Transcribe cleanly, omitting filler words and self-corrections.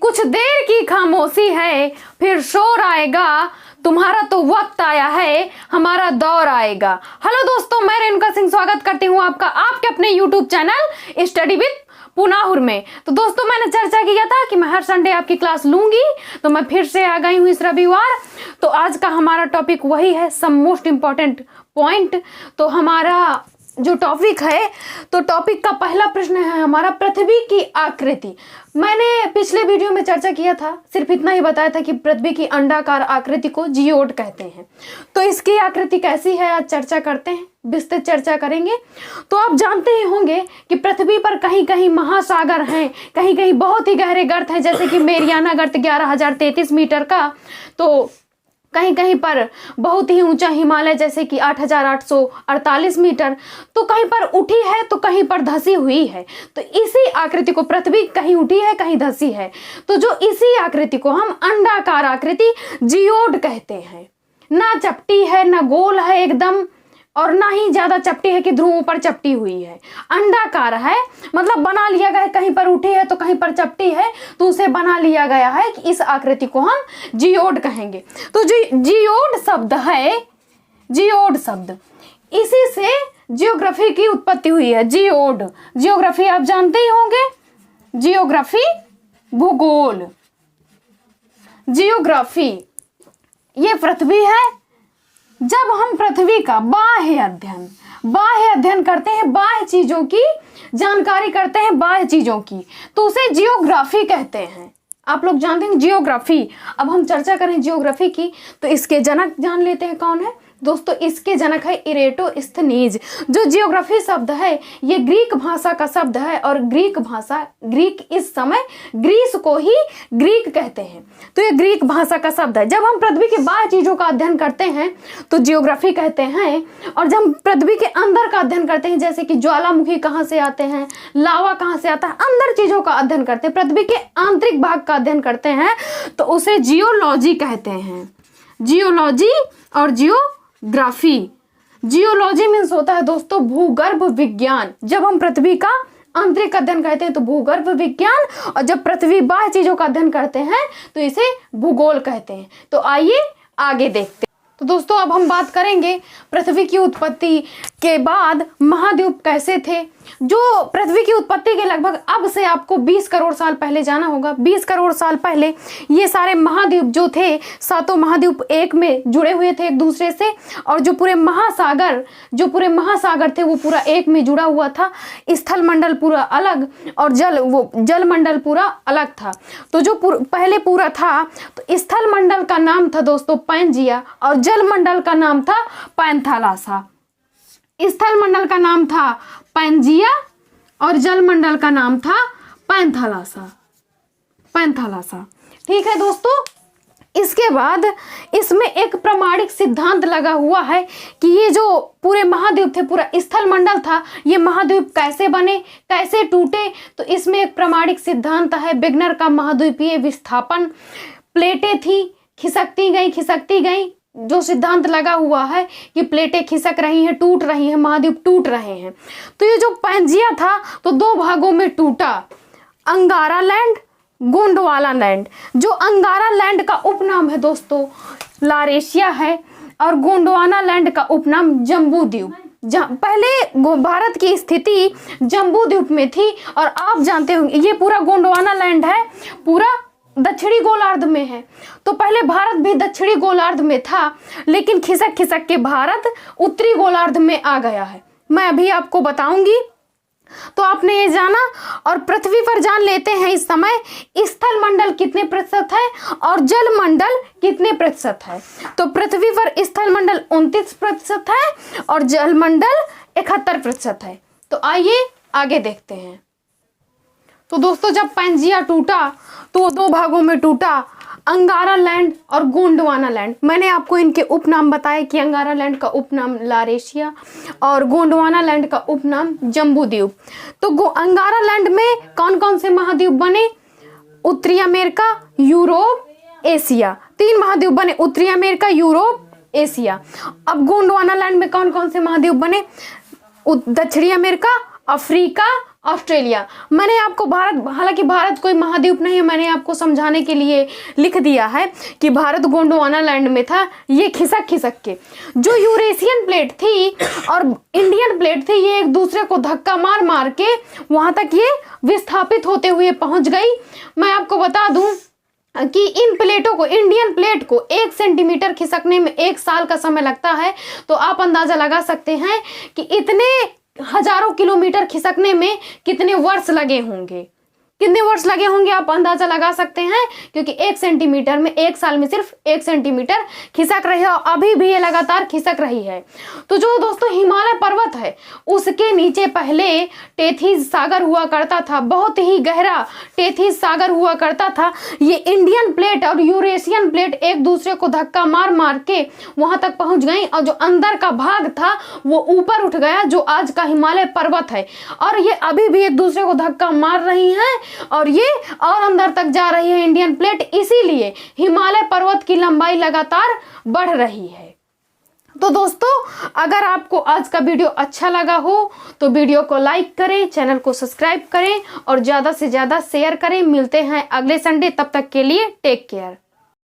कुछ देर की खामोशी है, फिर शोर आएगा, तुम्हारा तो वक्त आया है, हमारा दौर आएगा। हेलो दोस्तों, मैं रेणुका सिंह स्वागत करती हूँ आपका आपके अपने यूट्यूब चैनल स्टडी विद पुनाहुर में। तो दोस्तों, मैंने चर्चा किया था कि मैं हर संडे आपकी क्लास लूंगी, तो मैं फिर से आ गई हूँ इस रविवार। तो आज का हमारा टॉपिक वही है, सम मोस्ट इम्पॉर्टेंट पॉइंट। तो हमारा जो टॉपिक है, तो टॉपिक का पहला प्रश्न है हमारा, पृथ्वी की आकृति। मैंने पिछले वीडियो में चर्चा किया था, सिर्फ इतना ही बताया था कि पृथ्वी की अंडाकार आकृति को जियोड कहते हैं। तो इसकी आकृति कैसी है आज चर्चा करते हैं, विस्तृत चर्चा करेंगे। तो आप जानते ही होंगे कि पृथ्वी पर कहीं कहीं महासागर हैं, कहीं कहीं बहुत ही गहरे गर्त हैं, जैसे कि मेरियाना गर्त 11,033 मीटर का, तो कहीं कहीं पर बहुत ही ऊंचा हिमालय जैसे कि 8,848 मीटर, तो कहीं पर उठी है तो कहीं पर धसी हुई है। तो इसी आकृति को, पृथ्वी कहीं उठी है कहीं धसी है, तो जो इसी आकृति को हम अंडाकार आकृति जियोड कहते हैं। ना चपटी है ना गोल है एकदम, और ना ही ज्यादा चपटी है कि ध्रुवों पर चपटी हुई है। अंडाकार है, मतलब बना लिया गया है, कहीं पर उठी है तो कहीं पर चपटी है, तो उसे बना लिया गया है कि इस आकृति को हम जियोड कहेंगे। तो जियोड शब्द है, जियोड शब्द, इसी से जियोग्राफी की उत्पत्ति हुई है। जियोड, जियोग्राफी आप जानते ही होंगे, जियोग्राफी भूगोल, जियोग्राफी ये पृथ्वी है। जब हम पृथ्वी का बाह्य अध्ययन करते हैं, बाह्य चीजों की जानकारी करते हैं, बाह्य चीजों की, तो उसे जियोग्राफी कहते हैं। आप लोग जानते हैं जियोग्राफी। अब हम चर्चा करें जियोग्राफी की, तो इसके जनक जान लेते हैं कौन है दोस्तों। इसके जनक है इरेटोस्थनीज। जो जियोग्राफी शब्द है ये ग्रीक भाषा का शब्द है, और ग्रीक इस समय ग्रीस को ही ग्रीक कहते हैं, तो ये ग्रीक भाषा का शब्द है। जब हम पृथ्वी की बाह्य चीजों का अध्ययन करते हैं तो जियोग्राफी कहते हैं, और जब हम पृथ्वी के अंदर का अध्ययन करते हैं, जैसे कि ज्वालामुखी कहाँ से आते हैं, लावा कहाँ से आता है, अंदर चीजों का अध्ययन करते हैं, पृथ्वी के आंतरिक भाग का अध्ययन करते हैं, तो उसे जियोलॉजी कहते हैं। जियोलॉजी और जियोग्राफी। जियोलॉजी मीन्स होता है दोस्तों भूगर्भ विज्ञान। जब हम पृथ्वी का आंतरिक अध्ययन करते हैं तो भूगर्भ विज्ञान, और जब पृथ्वी बाह्य चीजों का अध्ययन करते हैं तो इसे भूगोल कहते हैं। तो आइए आगे देखते हैं। तो दोस्तों, अब हम बात करेंगे पृथ्वी की उत्पत्ति के बाद महाद्वीप कैसे थे। जो पृथ्वी की उत्पत्ति के लगभग अब से आपको 20 करोड़ साल पहले जाना होगा। 20 करोड़ साल पहले ये सारे महाद्वीप जो थे, सातों महाद्वीप एक में जुड़े हुए थे एक दूसरे से, और जो पूरे महासागर थे वो पूरा एक में जुड़ा हुआ था। स्थल मंडल पूरा अलग और जल मंडल पूरा अलग था। तो जो पहले पूरा था, तो स्थल मंडल का नाम था दोस्तों पैंजिया, और जल मंडल का नाम था पैंथालासा। स्थल मंडल का नाम था पैंजिया और जल मंडल का नाम था पैंथालासा। ठीक है दोस्तों। इसके बाद इसमें एक प्रामाणिक सिद्धांत लगा हुआ है कि ये जो पूरे महाद्वीप थे, पूरा स्थल मंडल था, ये महाद्वीप कैसे बने, कैसे टूटे। तो इसमें एक प्रामाणिक सिद्धांत है विग्नर का महाद्वीपीय विस्थापन। प्लेटें थी, खिसकती गई। जो सिद्धांत लगा हुआ है कि प्लेटें खिसक रही हैं, टूट रही हैं, महाद्वीप टूट रहे हैं। तो ये जो पैंजिया था तो दो भागों में टूटा, अंगारा लैंड, गोंडवाना लैंड। जो अंगारा लैंड का उपनाम है दोस्तों लारेशिया है, और गोंडवाना लैंड का उपनाम जम्बू द्वीप। पहले भारत की स्थिति जम्बू द्वीप में थी, और आप जानते होंगे ये पूरा गोंडवाना लैंड है, पूरा दक्षिणी गोलार्ध में है। तो पहले भारत भी दक्षिणी गोलार्ध में था, लेकिन खिसक के भारत उत्तरी गोलार्ध में आ गया है। मैं अभी आपको बताऊंगी। तो आपने ये जाना, और पृथ्वी पर जान लेते हैं इस समय स्थल मंडल कितने प्रतिशत है और जल मंडल कितने प्रतिशत है। तो पृथ्वी पर स्थल मंडल 29% है और जल मंडल 71% है। तो आइए आगे देखते हैं। तो दोस्तों, जब पैंजिया टूटा तो वो दो भागों में टूटा, अंगारा लैंड और गोंडवाना लैंड। मैंने आपको इनके उपनाम बताए कि अंगारा लैंड का उपनाम लारेशिया और गोंडवाना लैंड का उपनाम जम्बू द्वीप। तो अंगारा लैंड में कौन कौन से महाद्वीप बने? उत्तरी अमेरिका, यूरोप, एशिया। 3 महाद्वीप बने, उत्तरी अमेरिका, यूरोप, एशिया। अब गोंडवाना लैंड में कौन कौन से महाद्वीप बने? दक्षिणी अमेरिका, अफ्रीका ऑस्ट्रेलिया। मैंने आपको हालांकि भारत कोई महाद्वीप नहीं है, मैंने आपको समझाने के लिए लिख दिया है कि भारत गोंडवाना लैंड में था। ये खिसक खिसक के जो यूरेशियन प्लेट थी और इंडियन प्लेट थी, ये एक दूसरे को धक्का मार मार के वहां तक ये विस्थापित होते हुए पहुंच गई। मैं आपको बता दूं कि इन प्लेटों को, इंडियन प्लेट को 1 सेंटीमीटर खिसकने में 1 साल का समय लगता है। तो आप अंदाजा लगा सकते हैं कि इतने हजारों किलोमीटर खिसकने में कितने वर्ष लगे होंगे, कितने वर्ष लगे होंगे आप अंदाजा लगा सकते हैं, क्योंकि 1 सेंटीमीटर में 1 साल में सिर्फ 1 सेंटीमीटर खिसक रही है और अभी भी ये लगातार खिसक रही है। तो जो दोस्तों हिमालय पर्वत है उसके नीचे पहले टेथिस सागर हुआ करता था, बहुत ही गहरा टेथिस सागर हुआ करता था। ये इंडियन प्लेट और यूरेशियन प्लेट एक दूसरे को धक्का मार मार के वहां तक पहुंच गई और जो अंदर का भाग था वो ऊपर उठ गया, जो आज का हिमालय पर्वत है। और ये अभी भी एक दूसरे को धक्का मार रही हैं और ये और अंदर तक जा रही है इंडियन प्लेट, इसीलिए हिमालय पर्वत की लंबाई लगातार बढ़ रही है। तो दोस्तों अगर आपको आज का वीडियो अच्छा लगा हो तो वीडियो को लाइक करें, चैनल को सब्सक्राइब करें और ज्यादा से ज्यादा शेयर करें। मिलते हैं अगले संडे, तब तक के लिए टेक केयर।